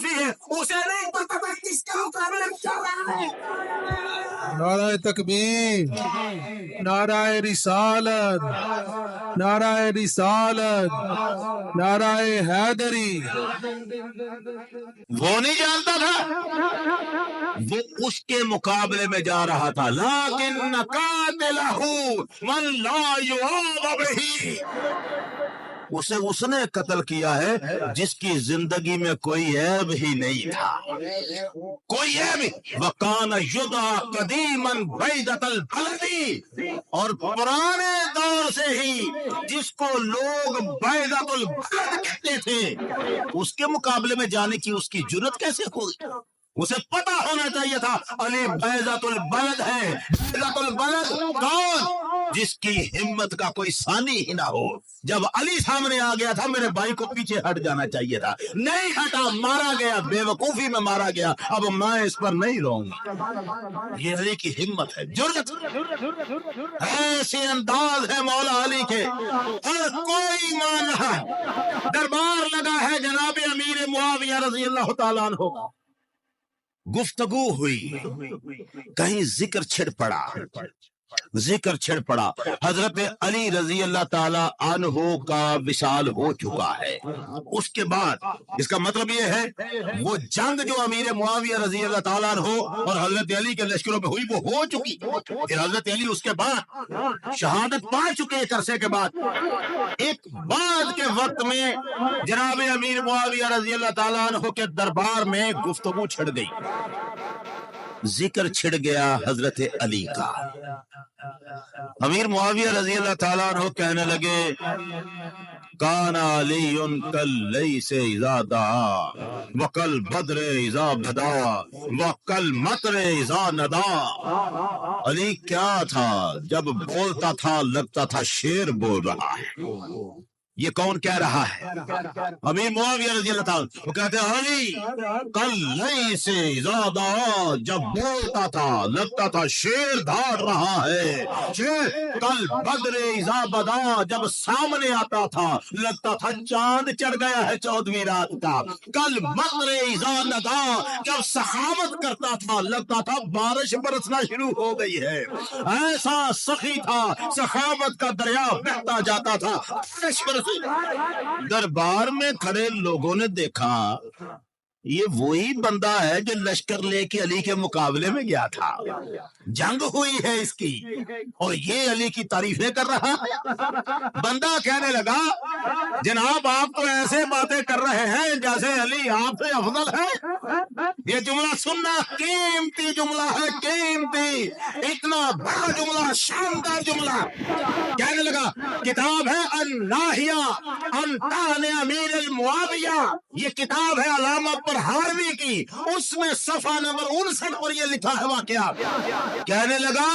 ہے اسے نہیں پتا تھا کس کے مقابلے میں چل رہا ہے. نعرہ تکبیر، نعرہ رسالت، نعرہ رسالت، نعرہ حیدری. وہ نہیں جانتا تھا، وہ اس کے مقابلے میں جا رہا تھا. لیکن قاتلہ من لا یعاذ بہ، اسے اس نے قتل کیا ہے جس کی زندگی میں کوئی عیب ہی نہیں تھا، کوئی عیب. وکان یدعی قدیما بیضۃ البلد، اور پرانے دور سے ہی جس کو لوگ بیضۃ البلد کہتے تھے اس کے مقابلے میں جانے کی اس کی جرت کیسے ہوئی؟ اسے پتا ہونا چاہیے تھا علی بیضۃ البلد ہے. بیضۃ البلد کون؟ جس کی ہمت کا کوئی ثانی ہی نہ ہو. جب علی سامنے آ گیا تھا میرے بھائی کو پیچھے ہٹ جانا چاہیے تھا، نہیں ہٹا، مارا گیا، بے وقوفی میں مارا گیا. اب میں اس پر نہیں رہوں گا. یہ علی کی ہمت ہے، جرت. ایسے انداز ہے مولا علی کے، اور کوئی مان رہا ہے. دربار لگا ہے جناب امیر معاویہ رضی اللہ تعالیٰ عنہ کا. گفتگو ہوئی، کہیں ذکر چھڑ پڑا. حضرت علی رضی اللہ تعالی عنہ کا وصال ہو چکا ہے. اس کے بعد اس کا مطلب یہ ہے وہ جنگ جو امیر معاویہ رضی اللہ تعالیٰ عنہ اور حضرت علی کے لشکروں میں ہوئی وہ ہو چکی. پھر حضرت علی اس کے بعد شہادت پا چکے. ایک عرصے کے بعد، ایک بعد کے وقت میں جناب امیر معاویہ رضی اللہ تعالیٰ عنہ کے دربار میں گفتگو چھڑ گئی، ذکر چھڑ گیا حضرت علی کا. امیر معاویہ رضی اللہ تعالیٰ عنہ کہنے لگے کان علی کاللیث اذا دعا وکل بدر اذا بدا وکل مطر اذا ندا. علی کیا تھا؟ جب بولتا تھا لگتا تھا شیر بول رہا ہے. یہ کون کہہ رہا ہے؟ امیر معاویہ رضی اللہ تعالیٰ. وہ کہتے ہیں علی کاللیث اذا دعا، جب بولتا تھا لگتا تھا شیر دھاڑ رہا ہے. کل بدر اذا بدا، جب سامنے آتا تھا لگتا تھا چاند چڑھ گیا ہے 14ویں رات کا. کل مطر اذا ندا، جب سخاوت کرتا تھا لگتا تھا بارش برسنا شروع ہو گئی ہے. ایسا سخی تھا، سخاوت کا دریا بہتا جاتا تھا. بارش برس. دربار میں کھڑے لوگوں نے دیکھا یہ وہی بندہ ہے جو لشکر لے کے علی کے مقابلے میں گیا تھا، جنگ ہوئی ہے اس کی، اور یہ علی کی تعریفیں کر رہا ہے. بندہ کہنے لگا جناب آپ تو ایسے باتیں کر رہے ہیں جیسے علی آپ سے افضل ہے. یہ جملہ سننا قیمتی جملہ ہے، قیمتی، اتنا بڑا جملہ، شاندار جملہ. کہنے لگا کتاب ہے الناہیہ عن طعن امیر المعاویہ، یہ کتاب ہے علامہ پرہاروی کی، اس میں صفحہ نمبر 59 پر یہ لکھا ہے واقعہ. کہنے لگا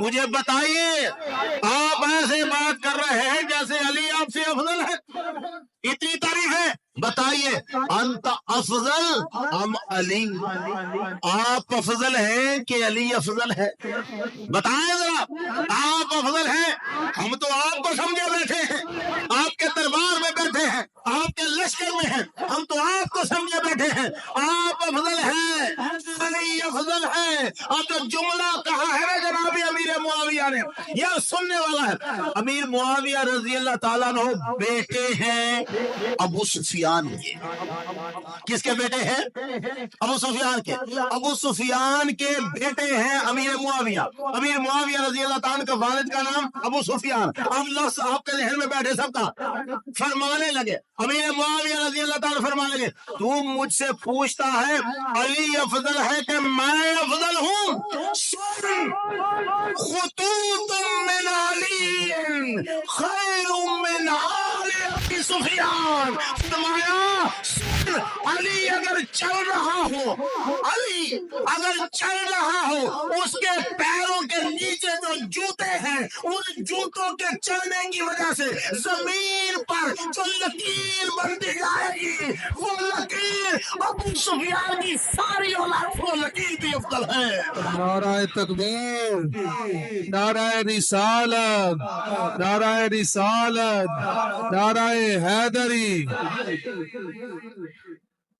مجھے بتائیے آپ ایسے بات کر رہے ہیں جیسے علی آپ سے افضل ہے، اتنی تعریف ہے، بتائیے انت افضل ام علی، آپ افضل ہیں کہ علی افضل ہے؟ بتائیں ذرا، آپ افضل ہیں؟ ہم تو آپ کو سمجھے بیٹھے ہیں، آپ کے دربار میں بیٹھے ہیں، آپ کے لشکر میں ہیں، ہم تو آپ کو سمجھے بیٹھے ہیں. آپ افضل ہیں، علی افضل ہے. اور جو جملہ کہا ہے جناب امیر معاویہ نے، یہ سننے والا ہے. امیر معاویہ رضی اللہ تعالیٰ عنہ بیٹے ہیں ابو سفیان کے. کس کے بیٹے ہیں؟ ابو سفیان کے. ابو سفیان کے بیٹے ہیں امیر معاویہ. امیر معاویہ رضی اللہ تعالیٰ کا والد کا نام ابو سفیان. اب لفظ آپ کے ذہن میں بیٹھے سب کا. فرمانے لگے امیر معاویہ رضی اللہ تعالیٰ فرمانے لگے تو مجھ سے پوچھتا ہے علی افضل ہے کہ میں افضل ہوں؟ خطوط من علی خیر من آل ابی سفیان. فرمایا علی اگر چل رہا ہو، علی اگر چل رہا ہو، اس کے پیروں کے نیچے جو جوتے ہیں ان جوتوں کے چلنے کی وجہ سے زمین پر جو لکیر بنتی جائے گی وہ لکیر ابو سفیان کی ساری اولاد وہ لکیر بھی افضل ہے. نعرہ تکبیر، نعرہ رسالت، نعرہ رسالت، نعرہ حیدری.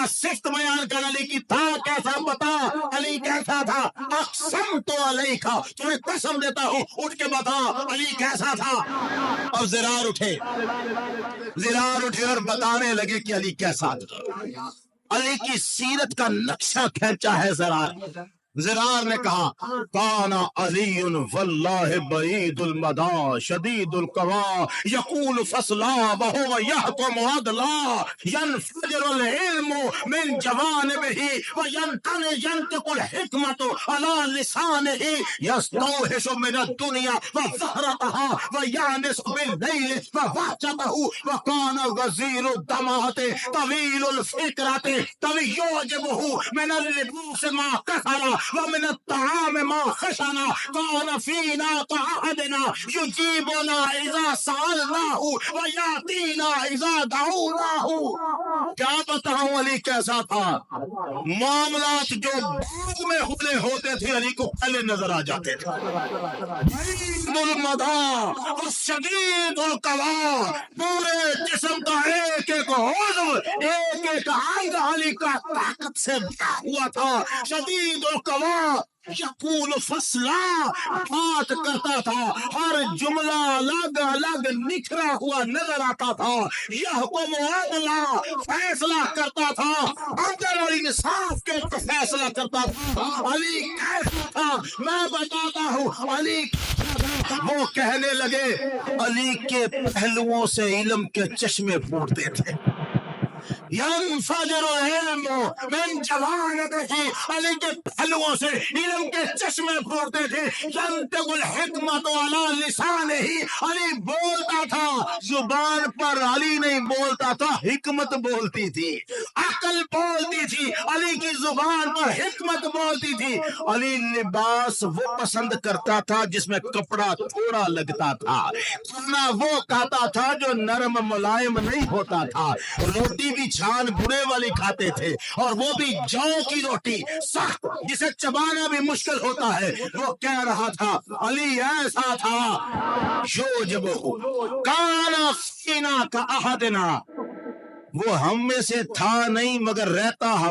کا صفت بیان کر علی کی تھا کیسا بتا علی کیسا تھا اقسم تو علی کا تمہیں قسم دیتا ہوں اٹھ کے بتا علی کیسا تھا اب زرار اٹھے اور بتانے لگے کہ علی کیسا تھا علی کی سیرت کا نقشہ کھینچا ہے زرار نے کہا کانا علی واللہ بعید المدى شدید القوا یقول فصلا وهو يحكم عدلا ينفجر العلم من جوانبه وينطق الحكمة على لسانه يستوحش من الدنيا وزهرتها ويانس بالليل ووحشته وكان غزير الدمعة طويل الفكرة يعجبه من اللبوس ما كثر ومن الطعام ما خشنا كان فينا كعهدنا يجيبنا إذا سألناه ويعطينا إذا دعوناه کیا بتاؤں علی کیسا تھا معاملات جو بعد میں ہوتے تھے علی کو پہلے نظر آ جاتے تھے شدید القوا پورے جسم کا ایک ایک عضو ایک ایک انگ علی کا طاقت سے بھرا ہوا تھا شدید القوا یقول فصلا بات کرتا تھا ہر جملہ الگ الگ نکھرا ہوا نظر آتا تھا یحکم عدلا فیصلہ کرتا تھا عدل اور انصاف کے فیصلہ کرتا تھا علی کیسا تھا میں بتاتا ہوں علی وہ کہنے لگے علی کے پہلوؤں سے علم کے چشمے پھوٹتے تھے ينفجر العلم من جوانبه علی کے پہلوؤں سے علم کے چشمے پھوٹتے تھے ينطق الحکمة على لسانه علی بولتا تھا زبان پر علی نہیں بولتا تھا حکمت بولتی تھی عقل بولتی تھی علی کی زبان پر حکمت بولتی تھی علی لباس وہ پسند کرتا تھا جس میں کپڑا تھوڑا لگتا تھا کھانا وہ کھاتا تھا جو نرم ملائم نہیں ہوتا تھا روٹی بھی چھان بڑے والی کھاتے تھے اور وہ بھی جو کی روٹی سخت جسے چبانا بھی مشکل ہوتا ہے وہ کہہ رہا تھا علی ایسا تھا جو جب کانا فینا کا احدنا وہ ہم میں سے تھا نہیں مگر رہتا ہم